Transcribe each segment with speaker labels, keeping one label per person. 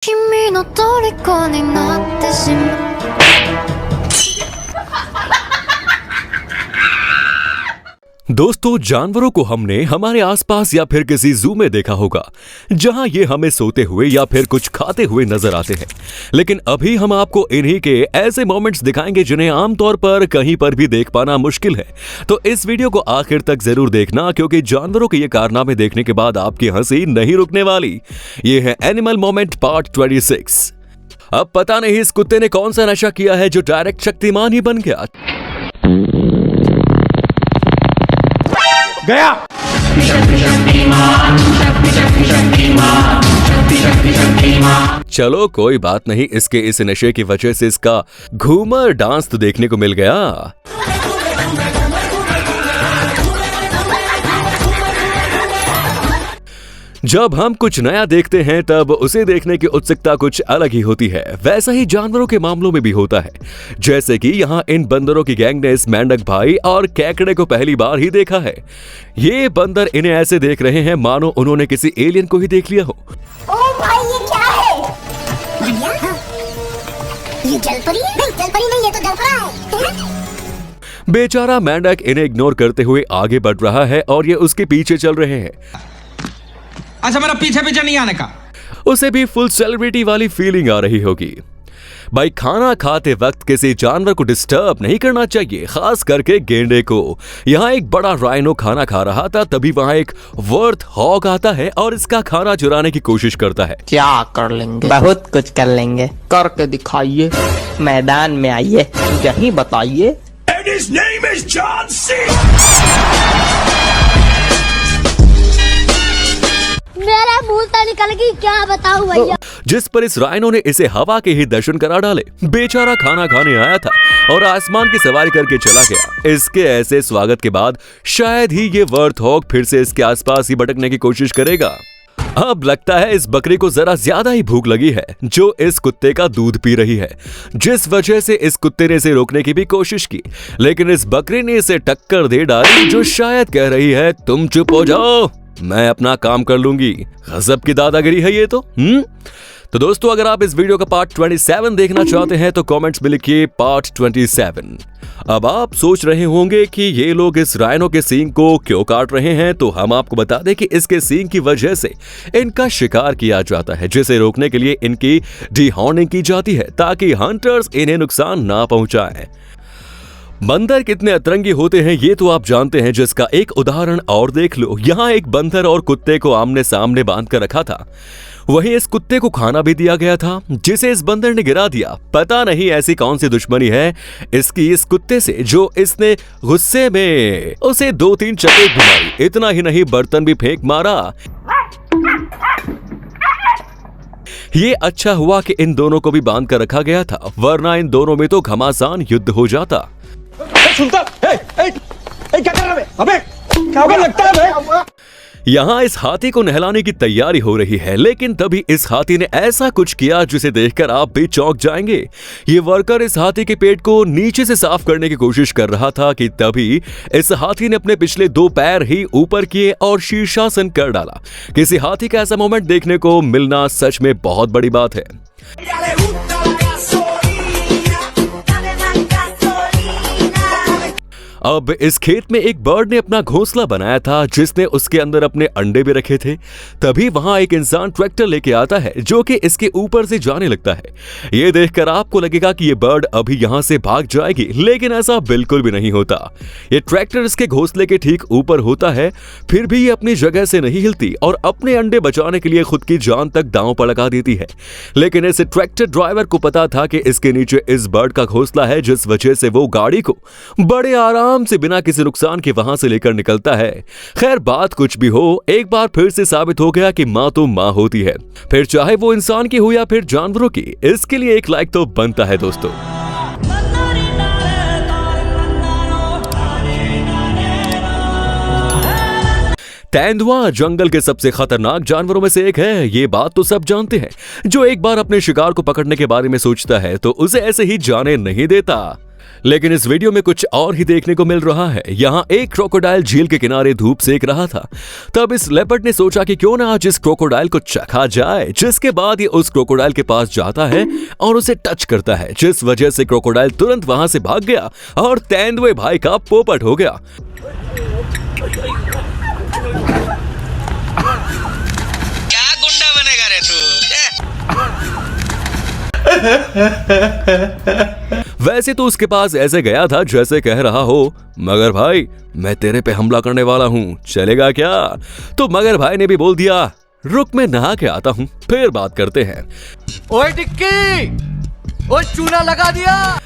Speaker 1: 君の虜になってしまう
Speaker 2: दोस्तों, जानवरों को हमने हमारे आसपास या फिर किसी जू में देखा होगा जहां ये हमें सोते हुए या फिर कुछ खाते हुए नजर आते हैं। लेकिन अभी हम आपको इन्हीं के ऐसे मोमेंट्स दिखाएंगे जिन्हें आमतौर पर कहीं पर भी देख पाना मुश्किल है। तो इस वीडियो को आखिर तक जरूर देखना, क्योंकि जानवरों के ये कारनामे देखने के बाद आपकी हंसी नहीं रुकने वाली। ये है एनिमल मोमेंट पार्ट 26। अब पता नहीं इस कुत्ते ने कौन सा नशा किया है जो डायरेक्ट शक्तिमान ही बन गया।
Speaker 3: गया।
Speaker 2: चलो कोई बात नहीं, इसके इस नशे की वजह से इसका घूमर डांस तो देखने को मिल गया। जब हम कुछ नया देखते हैं तब उसे देखने की उत्सुकता कुछ अलग ही होती है। वैसा ही जानवरों के मामलों में भी होता है। जैसे कि यहाँ इन बंदरों की गैंग ने इस मेंढक भाई और केकड़े को पहली बार ही देखा है। ये बंदर इन्हें ऐसे देख रहे हैं मानो उन्होंने किसी एलियन को ही देख लिया हो।
Speaker 4: ओ भाई, ये क्या है? ये जलपरी है? नहीं, जलपरी नहीं, ये तो जलपरा है।
Speaker 2: बेचारा मेंढक इन्हें इग्नोर करते हुए आगे बढ़ रहा है और ये उसके पीछे चल रहे हैं।
Speaker 3: अच्छा, मेरा पीछे पीछे नहीं आने का।
Speaker 2: उसे भी फुल सेलिब्रिटी वाली फीलिंग आ रही होगी। भाई, खाना खाते वक्त किसी जानवर को डिस्टर्ब नहीं करना चाहिए, खास करके गेंडे को। यहाँ एक बड़ा राइनो खाना खा रहा था, तभी वहाँ एक वर्थ हॉग आता है और इसका खाना चुराने की कोशिश करता है।
Speaker 5: क्या कर लेंगे? बहुत कुछ कर लेंगे। करके दिखाइए, मैदान में आइए, यही बताइए।
Speaker 4: मेरा मुंह तो निकल गई, क्या बताऊं भैया।
Speaker 2: जिस पर इस राइनो ने इसे हवा के ही दर्शन करा डाले। बेचारा खाना खाने आया था और आसमान की सवारी करके चला गया। इसके ऐसे स्वागत के बाद शायद ही ये वर्थ हॉग फिर से इसके आसपास ही भटकने की कोशिश करेगा। अब लगता है इस बकरी को जरा ज्यादा ही भूख लगी है, जो इस कुत्ते का दूध पी रही है, जिस वजह से इस कुत्ते ने इसे रोकने की भी कोशिश की, लेकिन इस बकरी ने इसे टक्कर दे डाली, जो शायद कह रही है तुम चुप हो जाओ, मैं अपना काम कर लूंगी। गजब की दादागिरी है ये तो। तो दोस्तों, अगर आप इस वीडियो का पार्ट 27 देखना चाहते हैं तो कमेंट्स में लिखिए पार्ट 27। अब आप सोच रहे होंगे कि ये लोग इस राइनो के सींग को क्यों काट रहे हैं, तो हम आपको बता दें कि इसके सींग की वजह से इनका शिकार किया जाता है, जिसे रोकने के लिए इनकी डीहॉर्निंग की जाती है ताकि हंटर्स इन्हें नुकसान ना पहुंचाएं। बंदर कितने अतरंगी होते हैं ये तो आप जानते हैं, जिसका एक उदाहरण और देख लो। यहाँ एक बंदर और कुत्ते को आमने सामने बांध कर रखा था। वहीं इस कुत्ते को खाना भी दिया गया था, जिसे इस बंदर ने गिरा दिया। पता नहीं ऐसी कौन सी दुश्मनी है इसकी इस कुत्ते से, जो इसने गुस्से में उसे 2-3 चपेट भी मारी। इतना ही नहीं, बर्तन भी फेंक मारा। ये अच्छा हुआ कि इन दोनों को भी बांध कर रखा गया था, वरना इन दोनों में तो घमासान युद्ध हो जाता।
Speaker 3: सुल्तान, क्या कर रहा है? अबे क्या लगता है?
Speaker 2: यहाँ इस हाथी को नहलाने की तैयारी हो रही है, लेकिन तभी इस हाथी ने ऐसा कुछ किया जिसे देखकर आप भी चौंक जाएंगे। ये वर्कर इस हाथी के पेट को नीचे से साफ करने की कोशिश कर रहा था कि तभी इस हाथी ने अपने पिछले 2 पैर ही ऊपर किए और शीर्षासन कर डाला। किसी हाथी का ऐसा मोमेंट देखने को मिलना सच में बहुत बड़ी बात है। अब इस खेत में एक बर्ड ने अपना घोंसला बनाया था, जिसने उसके अंदर अपने अंडे भी रखे थे। तभी वहां एक इंसान ट्रैक्टर लेके आता है, जो कि इसके ऊपर से जाने लगता है। ये देखकर आपको लगेगा कि ये बर्ड अभी यहां से भाग जाएगी, लेकिन ऐसा बिल्कुल भी नहीं होता। ये ट्रैक्टर इसके घोंसले के ठीक ऊपर होता है, फिर भी ये अपनी जगह से नहीं हिलती और अपने अंडे बचाने के लिए खुद की जान तक दांव पर लगा देती है। लेकिन इस ट्रैक्टर ड्राइवर को पता था कि इसके नीचे इस बर्ड का घोंसला है, जिस वजह से वो गाड़ी को बड़े आराम से बिना किसी नुकसान के वहां से लेकर निकलता है। खैर, बात कुछ भी हो, एक बार फिर से साबित हो गया कि मां तो मां होती है, फिर चाहे वो इंसान की हो या फिर जानवरों की। इसके लिए एक लाइक तो बनता है दोस्तों। तेंदुआ जंगल के सबसे खतरनाक जानवरों में से एक है, ये बात तो सब जानते हैं। जो एक बार अपने शिकार को पकड़ने के बारे में सोचता है तो उसे ऐसे ही जाने नहीं देता। लेकिन इस वीडियो में कुछ और ही देखने को मिल रहा है। यहाँ एक क्रोकोडाइल झील के किनारे धूप सेक रहा था। तब इस लेपर्ड ने सोचा कि क्यों ना आज इस क्रोकोडाइल को चखा जाए, जिसके बाद ये उस क्रोकोडाइल के पास जाता है और उसे टच करता है, जिस वजह से क्रोकोडाइल तुरंत वहां से भाग गया और तेंदुए भाई का पोपट हो गया।
Speaker 6: क्या गुंडा बनेगा रे तू?
Speaker 2: वैसे तो उसके पास ऐसे गया था जैसे कह रहा हो, मगर भाई मैं तेरे पे हमला करने वाला हूँ, चलेगा क्या? तो मगर भाई ने भी बोल दिया, रुक मैं नहा के आता हूँ, फिर बात करते हैं।
Speaker 5: ओए टिक्की, ओए चूना लगा दिया।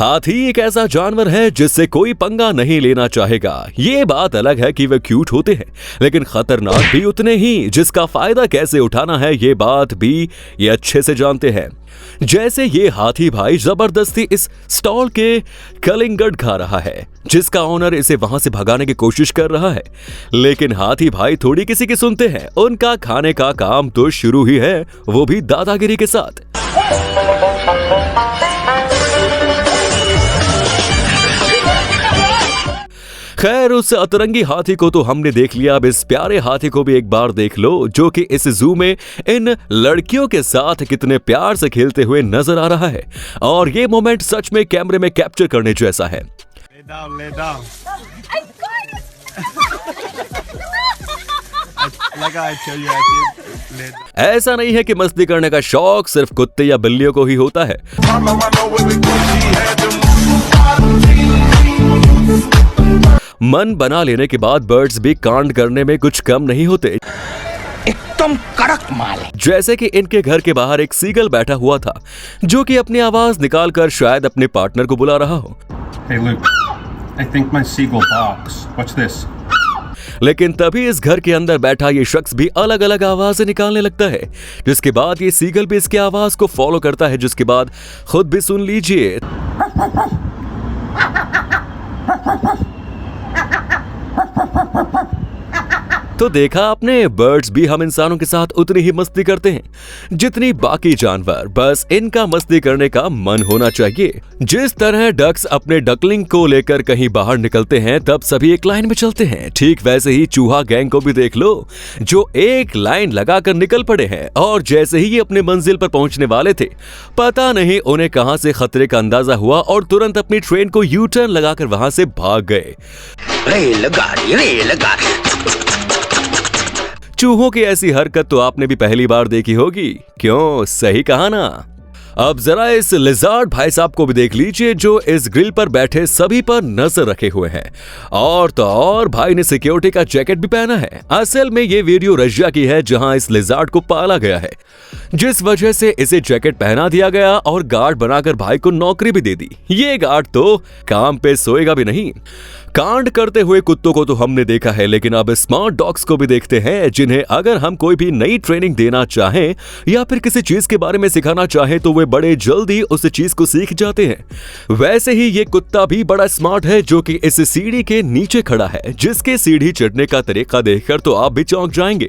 Speaker 2: हाथी एक ऐसा जानवर है जिससे कोई पंगा नहीं लेना चाहेगा। ये बात अलग है कि वे क्यूट होते हैं, लेकिन खतरनाक भी उतने ही, जिसका फायदा कैसे उठाना है ये बात भी ये अच्छे से जानते हैं। जैसे ये हाथी भाई जबरदस्ती इस स्टॉल के कलिंगड खा रहा है, जिसका ओनर इसे वहां से भगाने की कोशिश कर रहा है, लेकिन हाथी भाई थोड़ी किसी की सुनते हैं। उनका खाने का काम तो शुरू ही है, वो भी दादागिरी के साथ। खैर उस अतरंगी हाथी को तो हमने देख लिया, अब इस प्यारे हाथी को भी एक बार देख लो, जो कि इस जू में इन लड़कियों के साथ कितने प्यार से खेलते हुए नजर आ रहा है। और ये मोमेंट सच में कैमरे में कैप्चर करने जैसा है।
Speaker 7: Lay down. Like I tell you, I did. Lay down.
Speaker 2: ऐसा नहीं है कि मस्ती करने का शौक सिर्फ कुत्ते या बिल्लियों को ही होता है। मन बना लेने के बाद बर्ड्स भी कांड करने में कुछ कम नहीं होते।
Speaker 5: एकदम कड़क माल है।
Speaker 2: जैसे कि इनके घर के बाहर एक सीगल बैठा हुआ था, जो कि अपनी आवाज निकालकर शायद अपने पार्टनर को बुला रहा हो।
Speaker 7: Hey Luke, I think my seagull barks. Watch this.
Speaker 2: लेकिन तभी इस घर के अंदर बैठा ये शख्स भी अलग अलग आवाजें निकालने लगता है, जिसके बाद ये सीगल भी इसकी आवाज को फॉलो करता है, जिसके बाद खुद भी सुन लीजिए। तो देखा आपने, बर्ड्स भी हम इंसानों के साथ उतनी ही मस्ती करते हैं जितनी बाकी जानवर, बस इनका मस्ती करने का मन होना चाहिए। जिस तरह डक्स अपने डकलिंग को लेकर कहीं बाहर निकलते हैं तब सभी एक लाइन में चलते हैं, ठीक वैसे ही चूहा गैंग को भी देख लो, जो एक लाइन लगाकर निकल पड़े हैं। और जैसे ही ये अपने मंजिल पर पहुंचने वाले थे, पता नहीं उन्हें कहां से खतरे का अंदाजा हुआ और तुरंत अपनी ट्रेन को यू टर्न लगाकर वहां से भाग गए। चूहों की ऐसी हरकत तो आपने भी पहली बार देखी होगी, क्यों? सही कहा ना। अब जरा इस लिजार्ड भाई साहब को भी देख लीजिए, जो इस ग्रिल पर बैठे सभी पर नजर रखे हुए हैं। और तो और भाई ने सिक्योरिटी का जैकेट भी पहना है। असल में ये वीडियो रशिया की है, जहां इस लिजार्ड को पाला गया है, जिस वजह से इसे जैकेट पहना दिया गया और गार्ड बनाकर भाई को नौकरी भी दे दी। ये गार्ड तो काम पे सोएगा भी नहीं। कांड करते हुए कुत्तों को तो हमने देखा है, लेकिन अब स्मार्ट डॉग्स को भी देखते हैं, जिन्हें अगर हम कोई भी नई ट्रेनिंग देना चाहें या फिर किसी चीज के बारे में सिखाना चाहें तो वे बड़े जल्दी उस चीज को सीख जाते हैं। वैसे ही ये कुत्ता भी बड़ा स्मार्ट है, जो कि इस सीढ़ी के नीचे खड़ा है, जिसके सीढ़ी चढ़ने का तरीका देखकर तो आप भी चौंक जाएंगे।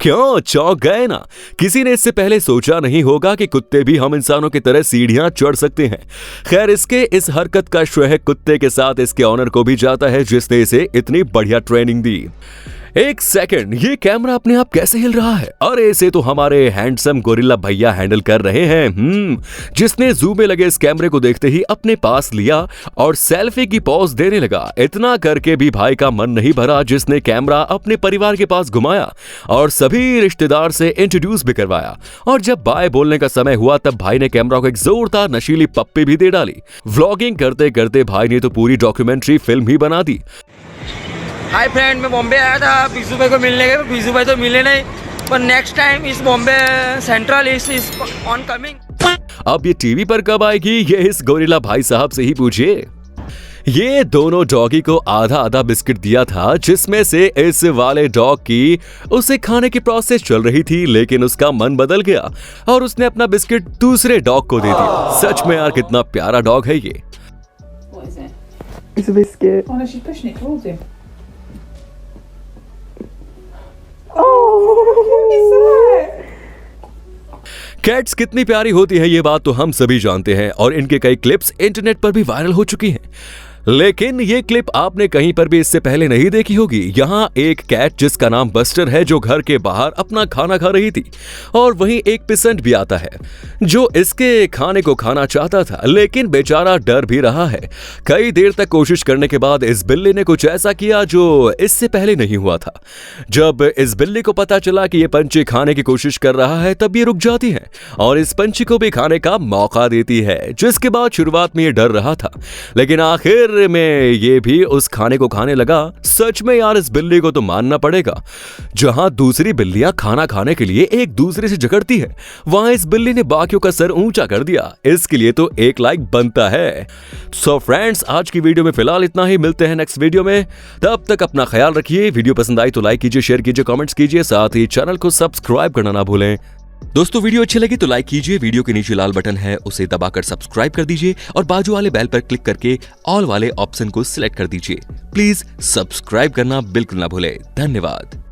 Speaker 2: क्यों चौंक गए ना? किसी ने इससे पहले सोचा नहीं होगा कि कुत्ते भी हम इंसानों की तरह सीढ़ियां चढ़ सकते हैं। खैर इसके इस हरकत का श्रेय कुत्ते के साथ इसके ऑनर को भी जाता है, जिसने इसे इतनी बढ़िया ट्रेनिंग दी। एक सेकंड, ये कैमरा अपने आप कैसे हिल रहा है? अरे इसे तो हमारे हैंडसम गोरिल्ला भैया हैंडल कर रहे हैं, जिसने जू में लगे इस कैमरे को देखते ही अपने पास लिया और सेल्फी की पॉज देने लगा। इतना करके भी भाई का मन नहीं भरा, जिसने कैमरा अपने परिवार के पास घुमाया और सभी रिश्तेदार से इंट्रोड्यूस भी करवाया। और जब बाय बोलने का समय हुआ तब भाई ने कैमरा को एक जोरदार नशीली पप्पी भी दे डाली। व्लॉगिंग करते करते भाई ने तो पूरी डॉक्यूमेंट्री फिल्म ही बना दी।
Speaker 5: हाय फ्रेंड, मैं बॉम्बे आया था पीजू भाई को मिलने के, पीजू भाई तो मिले नहीं, पर नेक्स्ट टाइम इस Bombay central is on coming.
Speaker 2: अब ये टीवी पर कब आएगी, ये इस गोरिल्ला भाई साहब से ही पूछिए। ये दोनों डॉगी को आधा आधा बिस्किट दिया था, जिसमें से इस वाले डॉग की उसे खाने की प्रोसेस चल रही थी, लेकिन उसका मन बदल गया और उसने अपना बिस्किट दूसरे डॉग को दे दिया। सच में यार कितना प्यारा डॉग है ये।
Speaker 8: What is it?
Speaker 9: It's a biscuit.
Speaker 8: Oh no, she's pushing it towards him.
Speaker 9: Oh!
Speaker 8: What is that?
Speaker 2: Cats कितनी प्यारी होती है ये बात तो हम सभी जानते हैं और इनके कई क्लिप्स इंटरनेट पर भी वायरल हो चुकी हैं। लेकिन ये क्लिप आपने कहीं पर भी इससे पहले नहीं देखी होगी। यहाँ एक कैट जिसका नाम बस्टर है जो घर के बाहर अपना खाना खा रही थी और वहीं एक पेशेंट भी आता है जो इसके खाने को खाना चाहता था, लेकिन बेचारा डर भी रहा है। कई देर तक कोशिश करने के बाद इस बिल्ली ने कुछ ऐसा किया जो इससे पहले नहीं हुआ था। जब इस बिल्ली को पता चला कि ये पंछी खाने की कोशिश कर रहा है तब ये रुक जाती है और इस पंछी को भी खाने का मौका देती है, जिसके बाद शुरुआत में ये डर रहा था लेकिन आखिर में ये भी उस खाने को खाने लगा। सच में यार इस बिल्ली को तो मानना पड़ेगा, जहां दूसरी बिल्लियां खाना खाने के लिए एक दूसरे से झगड़ती है वहां इस बिल्ली ने बाकियों का सर ऊंचा कर दिया। इसके लिए तो एक लाइक बनता है। सो फ्रेंड्स, आज की वीडियो में फिलहाल इतना ही। मिलते हैं नेक्स्ट वीडियो में, तब तक अपना ख्याल रखिए। वीडियो पसंद आई तो लाइक कीजिए, शेयर कीजिए, कमेंट्स कीजिए, साथ ही चैनल को सब्सक्राइब करना ना भूलें। दोस्तों वीडियो अच्छी लगी तो लाइक कीजिए, वीडियो के नीचे लाल बटन है उसे दबाकर सब्सक्राइब कर दीजिए और बाजू वाले बेल पर क्लिक करके ऑल वाले ऑप्शन को सिलेक्ट कर दीजिए। प्लीज सब्सक्राइब करना बिल्कुल ना भूलें। धन्यवाद।